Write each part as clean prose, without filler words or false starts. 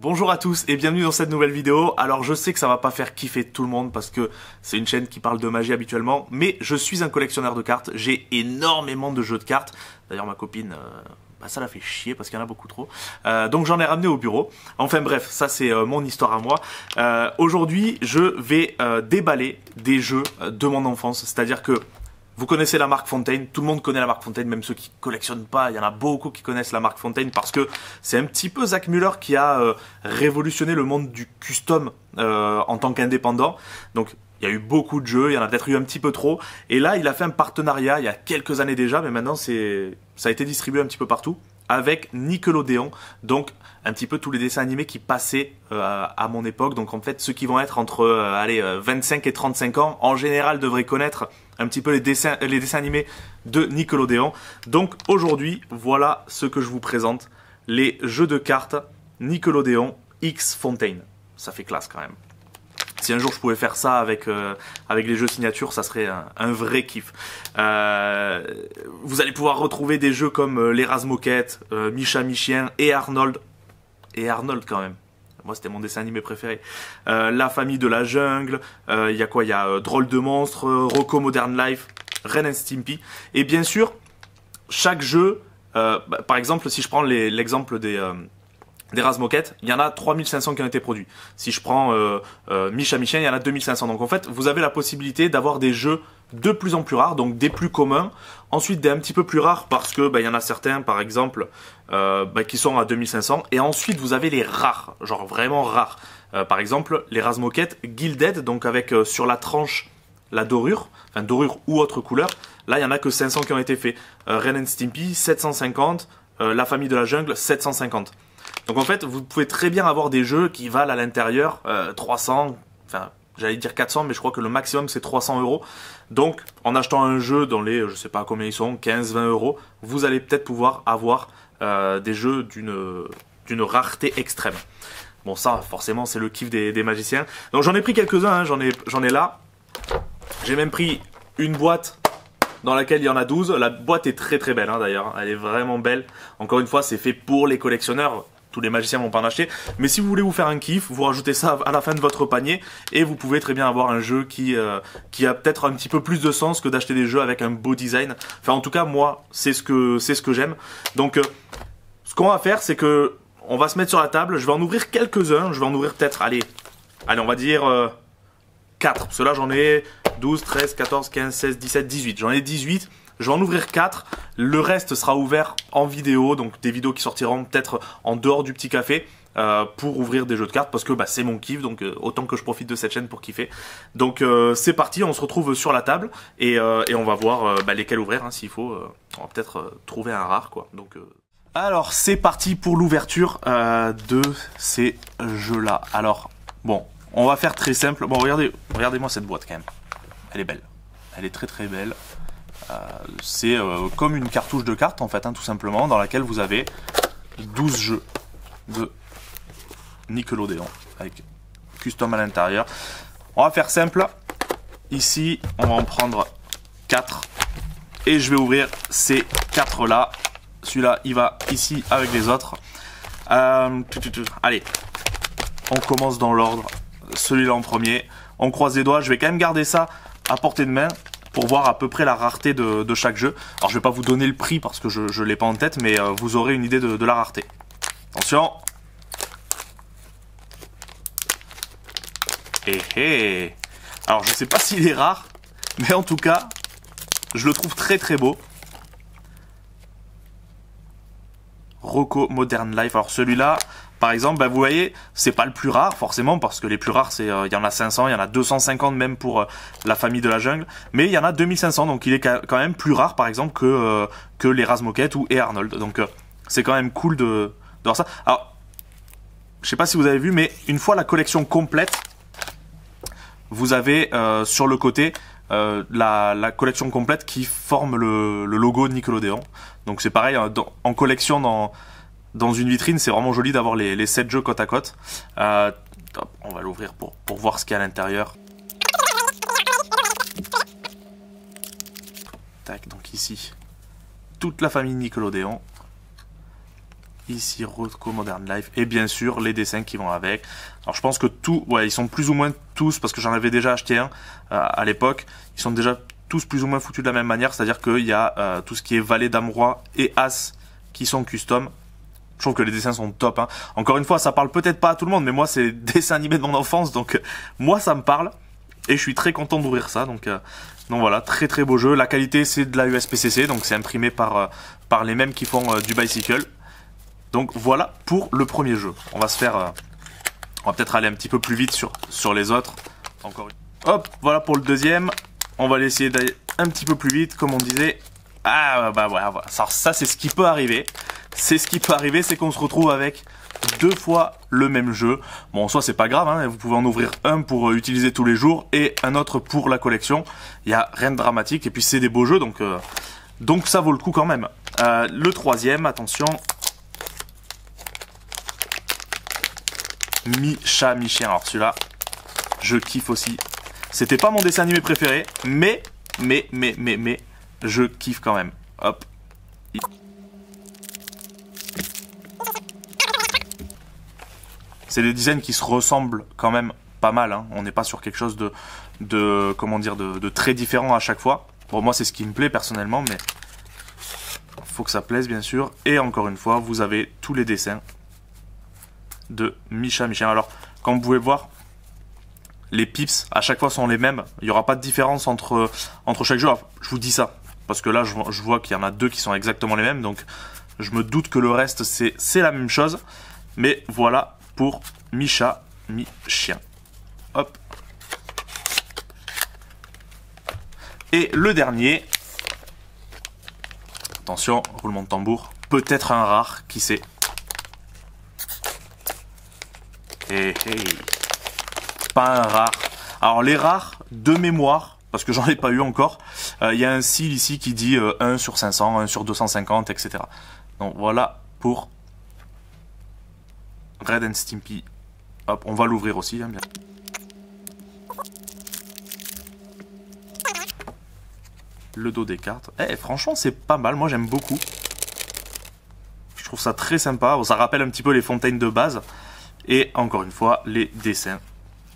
Bonjour à tous et bienvenue dans cette nouvelle vidéo. Alors je sais que ça va pas faire kiffer tout le monde parce que c'est une chaîne qui parle de magie habituellement, mais je suis un collectionneur de cartes, j'ai énormément de jeux de cartes. D'ailleurs ma copine, ça la fait chier parce qu'il y en a beaucoup trop. Donc j'en ai ramené au bureau. Enfin bref, ça c'est mon histoire à moi. Aujourd'hui je vais déballer des jeux de mon enfance, c'est-à-dire que vous connaissez la marque Fontaine, tout le monde connaît la marque Fontaine, même ceux qui collectionnent pas, il y en a beaucoup qui connaissent la marque Fontaine parce que c'est un petit peu Zach Muller qui a révolutionné le monde du custom en tant qu'indépendant. Donc il y a eu beaucoup de jeux, il y en a peut-être eu un petit peu trop. Et là, il a fait un partenariat il y a quelques années déjà, mais maintenant ça a été distribué un petit peu partout, avec Nickelodeon. Donc un petit peu tous les dessins animés qui passaient à mon époque. Donc en fait, ceux qui vont être entre 25 et 35 ans, en général, devraient connaître un petit peu les dessins animés de Nickelodeon. Donc aujourd'hui, voilà ce que je vous présente. Les jeux de cartes Nickelodeon X Fontaine. Ça fait classe quand même. Si un jour je pouvais faire ça avec les jeux signature, ça serait un vrai kiff. Vous allez pouvoir retrouver des jeux comme les Razmoket, Misha Michien et Arnold. Et Arnold quand même. Moi, c'était mon dessin animé préféré. La famille de la jungle. Il y a quoi? Il y a Drôle de monstre, Rocco Modern Life, Ren and Stimpy. Et bien sûr, chaque jeu, par exemple, si je prends l'exemple des Razmoket, il y en a 3500 qui ont été produits. Si je prends Misha Michien, il y en a 2500. Donc en fait, vous avez la possibilité d'avoir des jeux de plus en plus rares, donc des plus communs. Ensuite, des un petit peu plus rares parce que il y en a certains, par exemple, qui sont à 2500. Et ensuite, vous avez les rares, genre vraiment rares. Par exemple, les Razmoket Gilded, donc avec sur la tranche la dorure, enfin dorure ou autre couleur. Là, il y en a que 500 qui ont été faits. Ren and Stimpy 750, la famille de la jungle 750. Donc en fait, vous pouvez très bien avoir des jeux qui valent à l'intérieur 300, enfin j'allais dire 400, mais je crois que le maximum c'est 300 €. Donc en achetant un jeu dans les, je sais pas combien ils sont, 15-20 €, vous allez peut-être pouvoir avoir des jeux d'une rareté extrême. Bon ça, forcément, c'est le kiff des magiciens. Donc j'en ai pris quelques-uns, hein, j'en ai là. J'ai même pris une boîte dans laquelle il y en a 12. La boîte est très très belle, hein, d'ailleurs. Elle est vraiment belle. Encore une fois, c'est fait pour les collectionneurs. Tous les magiciens vont pas en acheter. Mais si vous voulez vous faire un kiff, vous rajoutez ça à la fin de votre panier. Et vous pouvez très bien avoir un jeu qui a peut-être un petit peu plus de sens que d'acheter des jeux avec un beau design. Enfin, en tout cas, moi, c'est ce que j'aime. Donc, ce qu'on va faire, c'est que on va se mettre sur la table. Je vais en ouvrir quelques-uns. Je vais en ouvrir peut-être, allez, on va dire 4. Parce que là, j'en ai 12, 13, 14, 15, 16, 17, 18. J'en ai 18. Je vais en ouvrir 4. Le reste sera ouvert en vidéo. Donc des vidéos qui sortiront peut-être en dehors du petit café pour ouvrir des jeux de cartes. Parce que c'est mon kiff. Donc autant que je profite de cette chaîne pour kiffer. Donc c'est parti. On se retrouve sur la table. Et on va voir lesquels ouvrir. Hein, s'il faut. On va peut-être trouver un rare, quoi. Donc... Alors c'est parti pour l'ouverture de ces jeux-là. Alors bon... On va faire très simple. Bon, regardez-moi cette boîte quand même. Elle est belle. Elle est très très belle. C'est comme une cartouche de cartes en fait, hein, tout simplement, dans laquelle vous avez 12 jeux de Nickelodeon avec custom à l'intérieur. On va faire simple. Ici, on va en prendre 4 et je vais ouvrir ces 4 là. Celui-là, il va ici avec les autres. Allez, on commence dans l'ordre. Celui-là en premier. On croise les doigts. Je vais quand même garder ça à portée de main pour voir à peu près la rareté de chaque jeu. Alors je vais pas vous donner le prix parce que je ne l'ai pas en tête, mais vous aurez une idée de la rareté. Attention. Alors je sais pas s'il est rare, mais en tout cas, je le trouve très très beau. Rocco Modern Life. Alors celui-là, par exemple, vous voyez, c'est pas le plus rare forcément parce que les plus rares, il y en a 500, il y en a 250 même pour la famille de la jungle, mais il y en a 2500, donc il est quand même plus rare par exemple que les Razmoket ou et Arnold. Donc c'est quand même cool de voir ça. Alors, je sais pas si vous avez vu, mais une fois la collection complète, vous avez sur le côté la collection complète qui forme le logo de Nickelodeon. Donc c'est pareil, en collection dans une vitrine, c'est vraiment joli d'avoir les 7 jeux côte à côte. On va l'ouvrir pour voir ce qu'il y a à l'intérieur. Tac, donc ici, toute la famille Nickelodeon. ici Rocco Modern Life, et bien sûr les dessins qui vont avec. Alors je pense que tout, ouais, ils sont plus ou moins tous, parce que j'en avais déjà acheté un à l'époque, ils sont déjà tous plus ou moins foutus de la même manière, c'est-à-dire qu'il y a tout ce qui est valet, dame, roi et as qui sont custom. Je trouve que les dessins sont top, hein. Encore une fois, ça parle peut-être pas à tout le monde, mais moi c'est des dessins animés de mon enfance, donc moi ça me parle. Et je suis très content d'ouvrir ça, donc voilà, très très beau jeu. La qualité c'est de la USPCC, donc c'est imprimé par les mêmes qui font du bicycle. Donc voilà pour le premier jeu. On va se faire, on va peut-être aller un petit peu plus vite sur les autres. Encore une. Hop, voilà pour le deuxième. On va essayer d'aller un petit peu plus vite, comme on disait. Ah bah voilà, voilà. Ça c'est ce qui peut arriver. C'est ce qui peut arriver, c'est qu'on se retrouve avec deux fois le même jeu. Bon, en soi, c'est pas grave, hein, vous pouvez en ouvrir un pour utiliser tous les jours et un autre pour la collection. Il n'y a rien de dramatique, et puis c'est des beaux jeux, donc ça vaut le coup quand même. Le troisième, attention. Mi-chat, mi-chien. Alors celui-là, je kiffe aussi. C'était pas mon dessin animé préféré, mais, je kiffe quand même. Hop. C'est des designs qui se ressemblent quand même pas mal, hein. On n'est pas sur quelque chose comment dire, de très différent à chaque fois. Bon, moi c'est ce qui me plaît personnellement, mais faut que ça plaise bien sûr. Et encore une fois, vous avez tous les dessins de mi-chat, mi-chien. Alors, comme vous pouvez voir, les pips à chaque fois sont les mêmes. Il n'y aura pas de différence entre chaque jeu. Alors, je vous dis ça parce que là, je vois qu'il y en a deux qui sont exactement les mêmes, donc je me doute que le reste c'est la même chose. Mais voilà pour mi-chat, mi-chien. Hop. Et le dernier. Attention, roulement de tambour. Peut-être un rare, qui sait. Hey. Pas un rare. Alors les rares, de mémoire, parce que j'en ai pas eu encore, il y a un seal ici qui dit 1 sur 500, 1 sur 250, etc. Donc voilà pour Ren and Stimpy. Hop, on va l'ouvrir aussi, hein, bien. Le dos des cartes. Franchement, c'est pas mal. Moi, j'aime beaucoup. Je trouve ça très sympa. Bon, ça rappelle un petit peu les fontaines de base. Et encore une fois, les dessins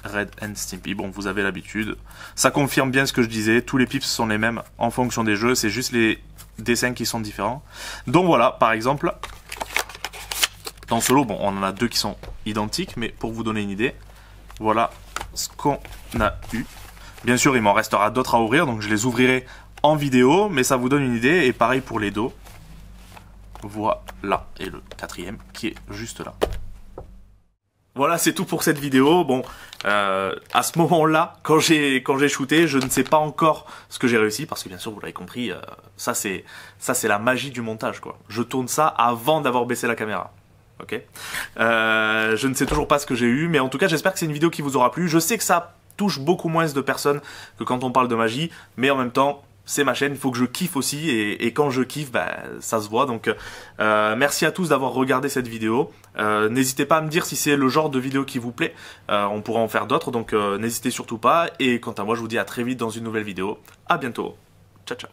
Ren and Stimpy. Bon, vous avez l'habitude. Ça confirme bien ce que je disais. Tous les pips sont les mêmes en fonction des jeux. C'est juste les dessins qui sont différents. Donc voilà, par exemple, dans ce lot, bon, on en a deux qui sont identiques, mais pour vous donner une idée, voilà ce qu'on a eu. Bien sûr, il m'en restera d'autres à ouvrir, donc je les ouvrirai en vidéo, mais ça vous donne une idée. Et pareil pour les dos. Voilà, et le quatrième qui est juste là. Voilà, c'est tout pour cette vidéo. Bon, à ce moment-là, quand j'ai shooté, je ne sais pas encore ce que j'ai réussi, parce que bien sûr, vous l'avez compris, ça c'est la magie du montage, quoi. Je tourne ça avant d'avoir baissé la caméra. Ok. Je ne sais toujours pas ce que j'ai eu, mais en tout cas, j'espère que c'est une vidéo qui vous aura plu. Je sais que ça touche beaucoup moins de personnes que quand on parle de magie, mais en même temps, c'est ma chaîne, il faut que je kiffe aussi, et quand je kiffe, bah, ça se voit. Donc merci à tous d'avoir regardé cette vidéo. N'hésitez pas à me dire si c'est le genre de vidéo qui vous plaît. On pourra en faire d'autres, donc n'hésitez surtout pas. Et quant à moi, je vous dis à très vite dans une nouvelle vidéo. À bientôt. Ciao, ciao.